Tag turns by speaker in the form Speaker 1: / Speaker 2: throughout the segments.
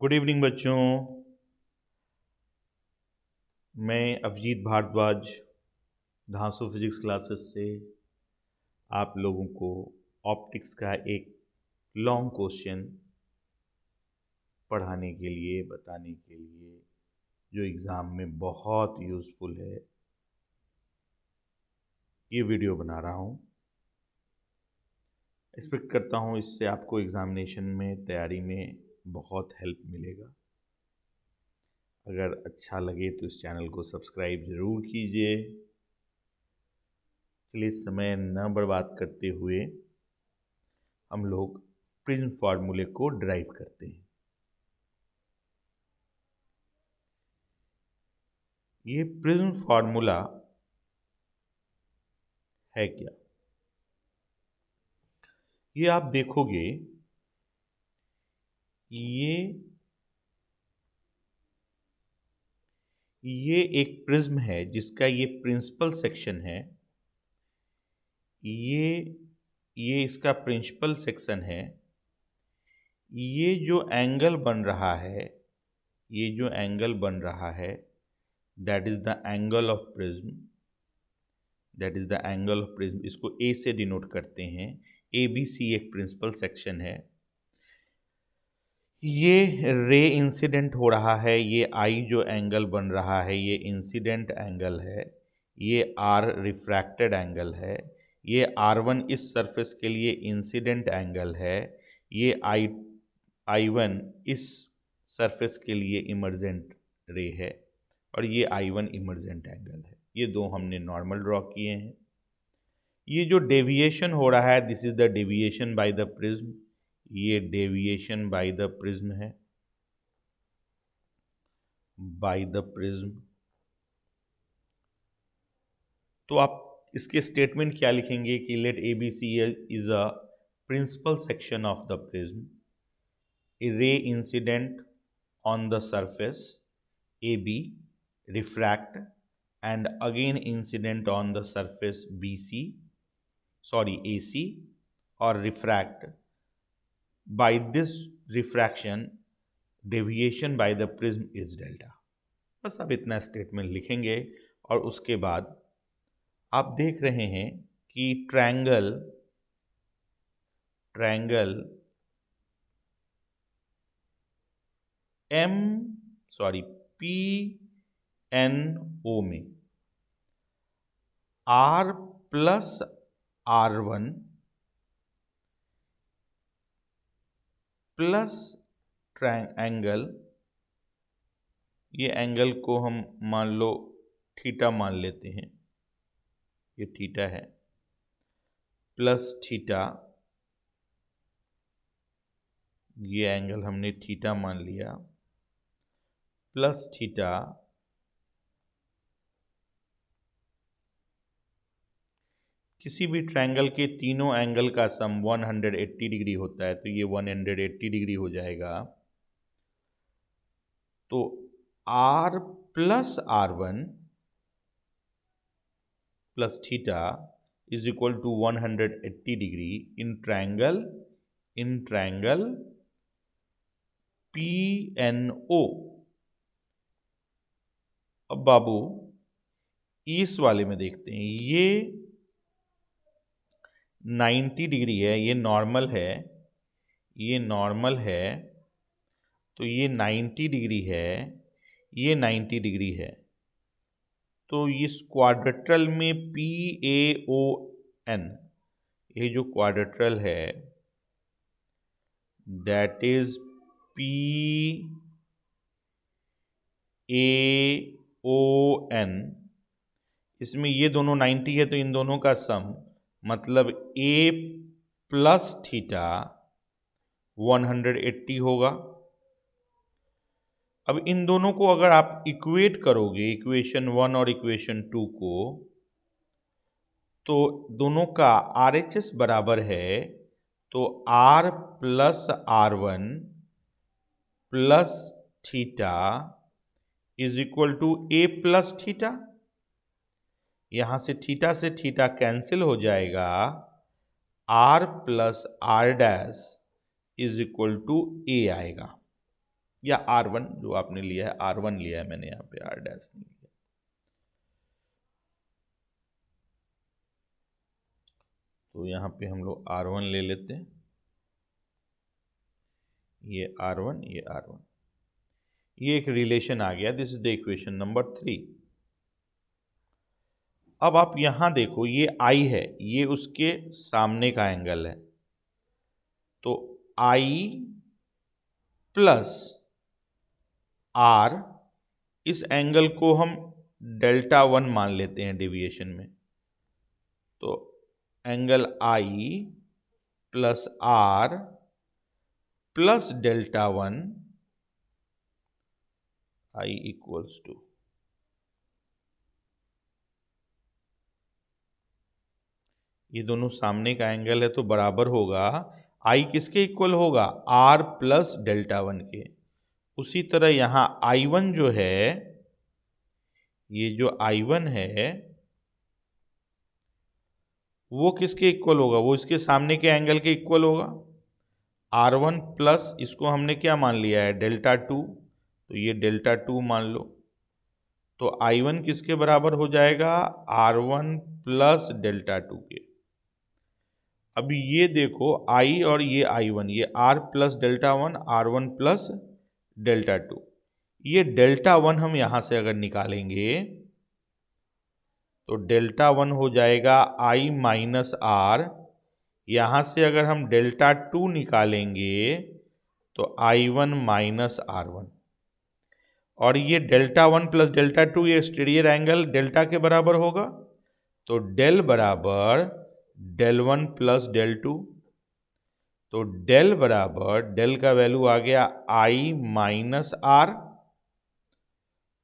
Speaker 1: Good evening बच्चों। मैं Abhijit Bhardwaj धांसू physics classes से आप लोगों को ऑप्टिक्स का एक लॉन्ग क्वेश्चन पढ़ाने के लिए, बताने के लिए, जो एग्ज़ाम में बहुत यूज़फुल है, ये वीडियो बना रहा हूँ। एक्सपेक्ट करता हूँ इससे आपको एग्ज़ामिनेशन में तैयारी में बहुत हेल्प मिलेगा। अगर अच्छा लगे तो इस चैनल को सब्सक्राइब ज़रूर कीजिए। चलिए समय न बर्बाद करते हुए हम लोग प्रिज्म फार्मूले को ड्राइव करते हैं। ये प्रिज्म फार्मूला है क्या? ये आप देखोगे, ये एक प्रिज्म है जिसका ये प्रिंसिपल सेक्शन है। ये इसका प्रिंसिपल सेक्शन है। ये जो एंगल बन रहा है, ये जो एंगल बन रहा है, that is the angle of prism. That is the angle of prism. इसको ए से डिनोट करते हैं। ए बी सी एक प्रिंसिपल सेक्शन है। ये रे इंसिडेंट हो रहा है। ये आई जो एंगल बन रहा है, ये इंसिडेंट एंगल है। ये आर रिफ्रैक्टेड एंगल है। ये R1 इस सरफेस के लिए इंसिडेंट एंगल है। ये I1 इस सरफेस के लिए इमर्जेंट रे है। और ये I1 इमर्जेंट एंगल है। ये दो हमने नॉर्मल ड्रॉ किए हैं। ये जो डेविएशन हो रहा है, this is the deviation by the prism. ये डेविएशन बाय द प्रिज्म है, बाय द प्रिज्म। तो आप इसके स्टेटमेंट क्या लिखेंगे कि let A B C is a principal section of the prism, a ray incident on the surface A B, refract and again incident on the surface BC, sorry AC, or refract. By this refraction, deviation by the prism is delta. बस अब इतना statement लिखेंगे और उसके बाद आप देख रहे हैं कि ट्रायंगल PNO में R plus R1 plus triangle, ये एंगल को हम मान लो थीटा मान लेते हैं, ये थीटा है, प्लस थीटा, ये एंगल हमने थीटा मान लिया, प्लस थीटा, किसी भी ट्रायंगल के तीनों एंगल का सम 180 डिग्री होता है, तो ये 180 डिग्री हो जाएगा। तो R plus R1 plus theta is equal to 180 degree in triangle PNO। अब बाबू इस वाले में देखते हैं, ये 90 डिग्री है, ये नॉर्मल है, ये नॉर्मल है, तो ये 90 डिग्री है, ये 90 डिग्री है। तो इस क्वाड्रेट्रल में PAON, ये जो क्वाड्रेट्रल है, दैट इज PAON, इसमें ये दोनों 90 है, तो इन दोनों का सम मतलब A प्लस थीटा 180 होगा। अब इन दोनों को अगर आप इक्वेट करोगे, इक्वेशन 1 और इक्वेशन 2 को, तो दोनों का RHS बराबर है, तो R plus R1 plus theta is equal to A plus theta. यहां से थीटा कैंसिल हो जाएगा, R plus R dash is equal to A आएगा। या R1 जो आपने लिया है, R1 लिया है मैंने, यहाँ पे R डैश नहीं लिया। तो यहाँ पे हम लोग R1 ले लेते हैं, ये R1, ये R1, ये एक रिलेशन आ गया। This is the equation number 3। अब आप यहां देखो, ये I है, ये उसके सामने का एंगल है, तो I प्लस R, इस एंगल को हम डेल्टा 1 मान लेते हैं डेविएशन में। तो angle I plus R plus delta 1, I equals to, ये दोनों सामने का एंगल है तो बराबर होगा, I किसके इक्वल होगा, R प्लस डेल्टा 1 के। उसी तरह यहां I1 जो है, ये जो I1 है वो किसके इक्वल होगा, वो इसके सामने के एंगल के इक्वल होगा। R1 प्लस, इसको हमने क्या मान लिया है, डेल्टा 2, तो ये डेल्टा 2 मान लो। तो I1 किसके बराबर हो जाएगा, R1 प्लस डेल्टा 2 के। अभी ये देखो I और ये I1, ये R plus delta 1, R1 plus delta 2, ये डेल्टा 1 हम यहां से अगर निकालेंगे तो डेल्टा 1 हो जाएगा I माइनस R। यहां से अगर हम डेल्टा 2 निकालेंगे तो I1 माइनस R1, और ये डेल्टा 1 प्लस डेल्टा 2, ये स्टेरियर एंगल डेल्टा के बराबर होगा, तो डेल बराबर डेल 1 प्लस डेल 2, तो डेल बराबर, डेल का वैल्यू आ गया I माइनस R,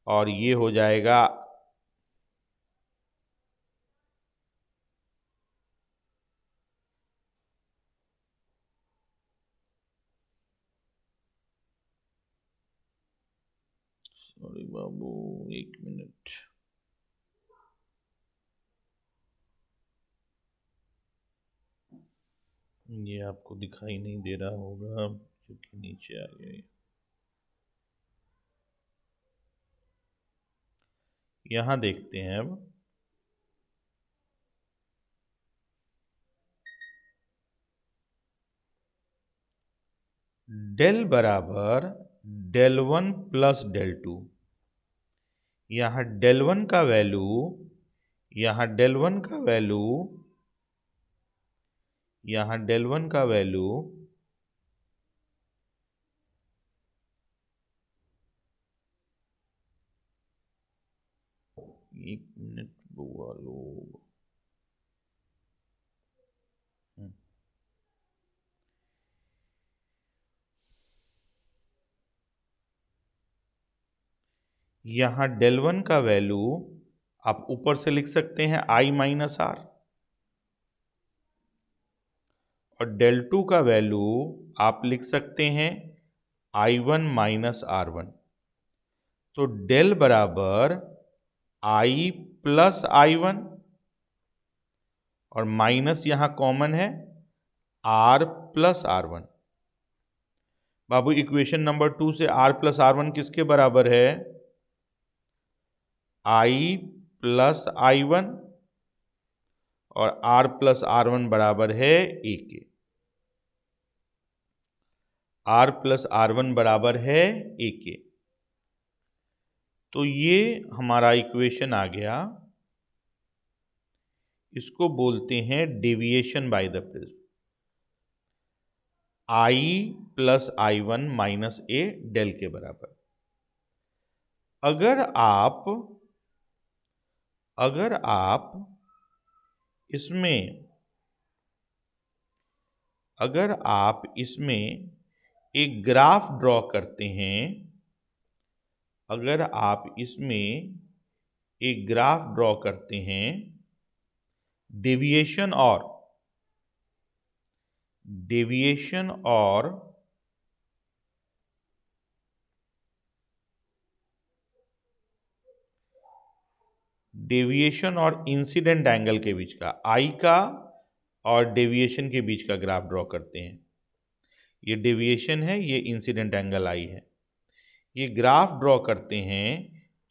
Speaker 1: और ये हो जाएगा सॉरी बाबू, एक मिनट, ये आपको दिखाई नहीं दे रहा होगा क्योंकि नीचे आ गया। यहां देखते हैं अब, डेल बराबर डेल 1 प्लस डेल 2, यहां डेल 1 का वैल्यू, यहां डेल 1 का वैल्यू, यहां डेल 1 का वैल्यू एक मिनट बुआ लोग, यहां डेल 1 का वैल्यू आप ऊपर से लिख सकते हैं I माइनस R, और डेल 2 का वैल्यू आप लिख सकते हैं I1 माइनस R1। तो डेल बराबर I प्लस I1, और माइनस यहां कॉमन है R प्लस R1। बाबू इक्वेशन नंबर 2 से R प्लस R1 किसके बराबर है, I प्लस I1, और R प्लस R1 बराबर है A के। R प्लस R1 बराबर है A के। तो ये हमारा इक्वेशन आ गया, इसको बोलते हैं deviation by the prism. I plus I1 minus A del के बराबर। अगर आप इसमें एक ग्राफ ड्रॉ करते हैं, अगर आप इसमें एक ग्राफ ड्रॉ करते हैं डेविएशन और इंसिडेंट एंगल के बीच का, I का और डेविएशन के बीच का ग्राफ ड्रॉ करते हैं। ये डेविएशन है, ये इंसिडेंट एंगल I है। ये ग्राफ ड्रॉ करते हैं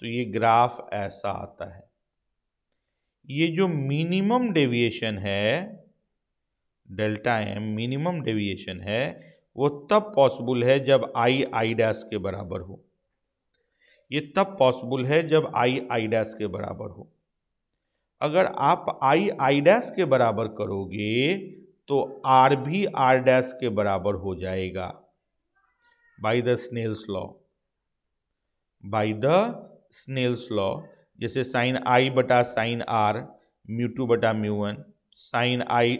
Speaker 1: तो ये ग्राफ ऐसा आता है। ये जो मिनिमम डेविएशन है डेल्टा एम, मिनिमम डेविएशन है, वो तब पॉसिबल है जब आई आई डैश के बराबर हो। ये तब पॉसिबल है जब आई आई डैश के बराबर हो। अगर आप आई आई डैश के बराबर करोगे तो आर भी आर डैश के बराबर हो जाएगा by the Snell's law. By the Snell's law, जैसे साइन आई बटा साइन आर म्यू टू बटा mu one, sine I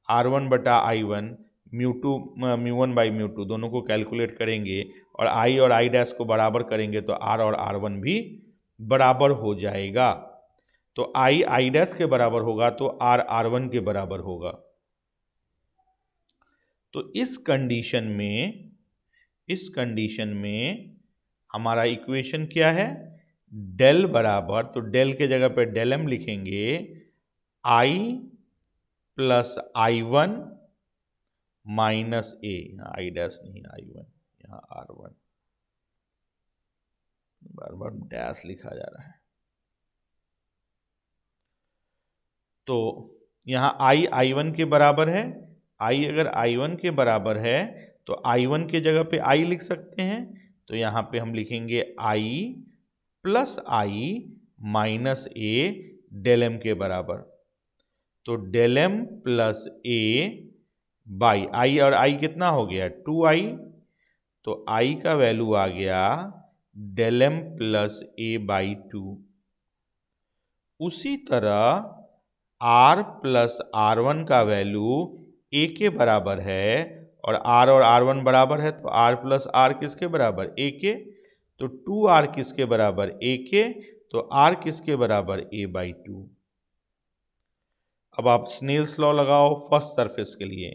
Speaker 1: R one बटा I one mu two mu one by mu two, दोनों को कैलकुलेट करेंगे और आई डैश को बराबर करेंगे तो आर और आर वन भी बराबर हो जाएगा। तो आई डैश के बराबर होगा तो आर वन के बराबर होगा। तो इस कंडीशन में हमारा इक्वेशन क्या है, डेल बराबर, तो डेल के जगह पे डेल एम लिखेंगे, I plus I one minus A, यहाँ आई डैश नहीं आई वन, यहाँ आर वन, बार बार डैश लिखा जा रहा है। तो यहाँ आई वन के बराबर है, आई अगर आई वन के बराबर है तो आई वन के जगह पे आई लिख सकते हैं, तो यहाँ पे हम लिखेंगे I plus I minus A del m के बराबर। तो del m plus A by I, और आई कितना हो गया 2i, तो आई का वैल्यू आ गया del m plus A by 2। उसी तरह r प्लस आर वन का वैल्यू a के बराबर है, और आर वन बराबर है तो r प्लस आर किसके बराबर a के, तो 2r किसके बराबर a के, तो r किसके बराबर a बाई 2। अब आप स्नेल्स लॉ लगाओ फर्स्ट सरफेस के लिए,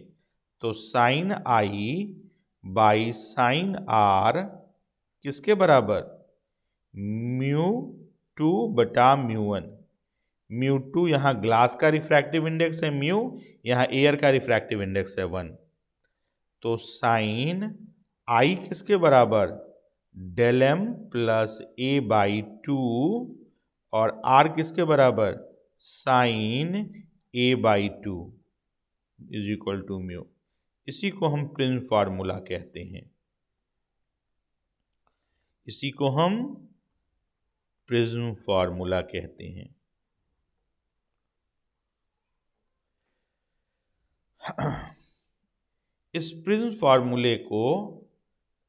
Speaker 1: तो sine I by sine R किसके बराबर, म्यू टू बटा म्यू वन। म्यू टू यहाँ ग्लास का रिफ्रैक्टिव इंडेक्स है म्यू, यहाँ एयर का रिफ्रैक्टिव इंडेक्स है 1। तो साइन आई किसके बराबर, del m plus A by 2, और आर किसके बराबर, sine A by 2 is equal to mu. इसी को हम प्रिज्म फार्मूला कहते हैं, इसी को हम प्रिज्म फार्मूला कहते हैं। इस प्रिज्म फार्मूले को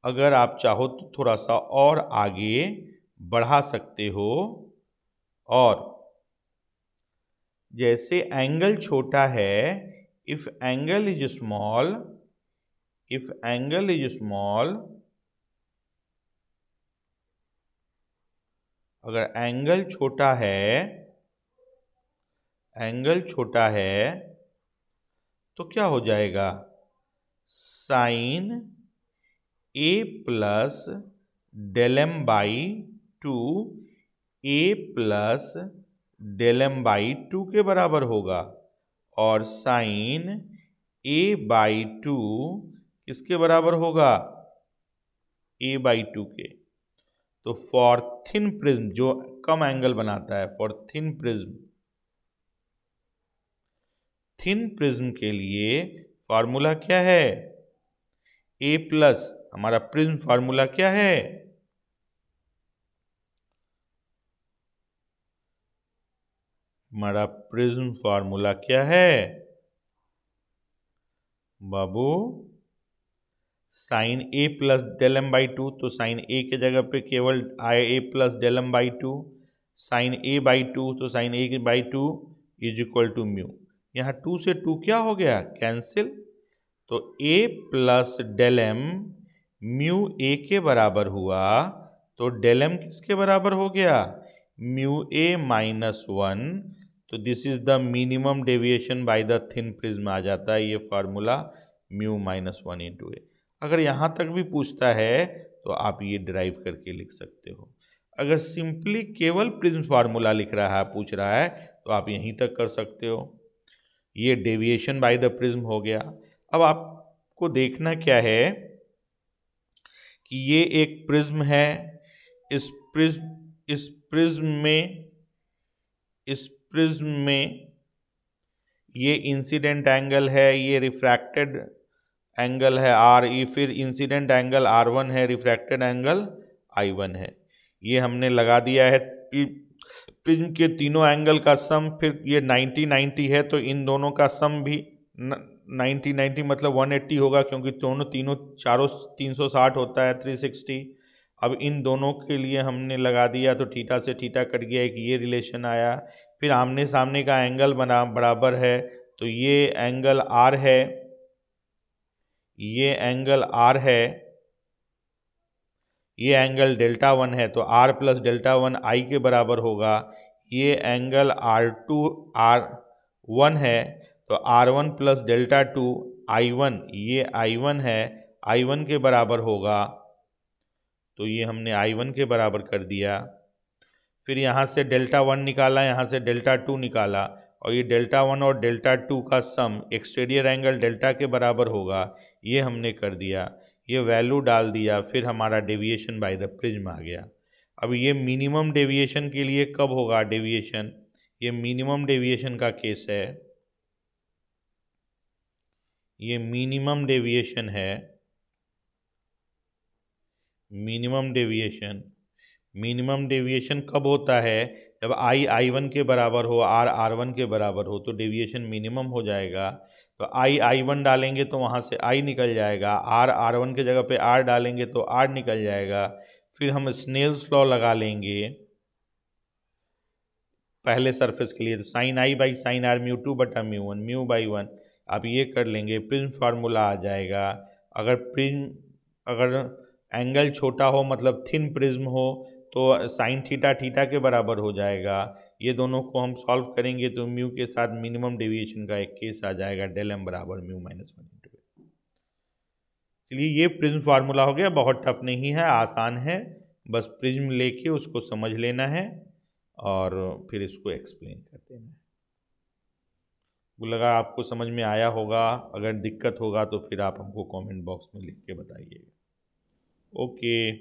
Speaker 1: अगर आप चाहो तो थोड़ा सा और आगे बढ़ा सकते हो, और जैसे एंगल छोटा है, इफ एंगल इज स्मॉल, अगर एंगल छोटा है तो क्या हो जाएगा, sine A plus del M by 2 A plus del M by 2 के बराबर होगा, और साइन ए बाई 2 किसके बराबर होगा, ए बाई 2 के। तो फॉर थिन प्रिज्म, जो कम एंगल बनाता है, फॉर थिन प्रिज्म के लिए फार्मूला क्या है, ए प्लस, हमारा प्रिज्म फार्मूला क्या है, हमारा प्रिज्म फार्मूला क्या है बाबू, sine A plus del M by 2, तो साइन ए के जगह पे केवल आए A plus del M by 2, sine A by 2 तो sine A by 2 is equal to mu. यहाँ 2 से 2 क्या हो गया, कैंसिल, तो a plus del M mu A के बराबर हुआ, तो डेल एम किसके बराबर हो गया, म्यू ए माइनस 1। तो this is the minimum deviation by the thin prism आ जाता है ये formula, mu minus 1 into A. अगर यहाँ तक भी पूछता है तो आप ये डिराइव करके लिख सकते हो। अगर सिंपली केवल प्रिज्म फार्मूला लिख रहा है, पूछ रहा है, तो आप यहीं तक कर सकते हो। ये डेविएशन बाय द प्रिज्म हो गया। अब आपको देखना क्या है कि ये एक प्रिज्म है, इस प्रिज्म में ये इंसिडेंट एंगल है, ये रिफ्रैक्टेड एंगल है आर ई, फिर इंसिडेंट एंगल R1 है, रिफ्रैक्टेड एंगल I1 है। ये हमने लगा दिया है प्रिज्म के तीनों एंगल का सम, फिर ये 90-90 है तो इन दोनों का सम भी 90-90 मतलब 180 होगा, क्योंकि तीनों चारों 360 होता है 360। अब इन दोनों के लिए हमने लगा दिया तो थीटा से थीटा कट गया, एक ये रिलेशन आया। फिर आमने सामने का एंगल बना बराबर है, तो ये एंगल R है, ये एंगल R है, ये एंगल डेल्टा 1 है, तो R प्लस डेल्टा 1 I के बराबर होगा। ये एंगल R2 R1 है, तो R1 प्लस डेल्टा 2 I1, ये I1 है, I1 के बराबर होगा। तो ये हमने I1 के बराबर कर दिया। फिर यहाँ से डेल्टा 1 निकाला, यहाँ से डेल्टा 2 निकाला, और ये डेल्टा 1 और डेल्टा 2 का सम एक्सटीरियर एंगल डेल्टा के बराबर होगा, ये हमने कर दिया। ये वैल्यू डाल दिया, फिर हमारा डेविएशन बाय द प्रिज्म आ गया। अब ये मिनिमम डेविएशन के लिए कब होगा डेविएशन, ये मिनिमम डेविएशन का केस है, ये मिनिमम डेविएशन है। मिनिमम डेविएशन कब होता है, जब I I1 के बराबर हो, R R1 के बराबर हो, तो डेविएशन मिनिमम हो जाएगा। तो I I1 डालेंगे तो वहाँ से I निकल जाएगा, R R1 के जगह पे R डालेंगे तो R निकल जाएगा। फिर हम स्नेल्स लॉ लगा लेंगे पहले सरफेस के लिए, तो sine I by sine R μ2 बटा μ1 म्यू बाई 1। आप ये कर लेंगे, प्रिज्म फार्मूला आ जाएगा। अगर एंगल छोटा हो मतलब थिन प्रिज्म हो तो साइन थीटा थीटा के बराबर हो जाएगा। ये दोनों को हम सॉल्व करेंगे तो म्यू के साथ मिनिमम डेविएशन का एक केस आ जाएगा, डेल एम बराबर म्यू माइनस 1 इंटू। चलिए ये प्रिज्म फार्मूला हो गया, बहुत टफ नहीं है, आसान है, बस प्रिज्म लेके उसको समझ लेना है और फिर इसको एक्सप्लेन करते हैं। वो लगा आपको समझ में आया होगा, अगर दिक्कत होगा तो फिर आप हमको कमेंट बॉक्स में लिख के बताइएगा। ओके।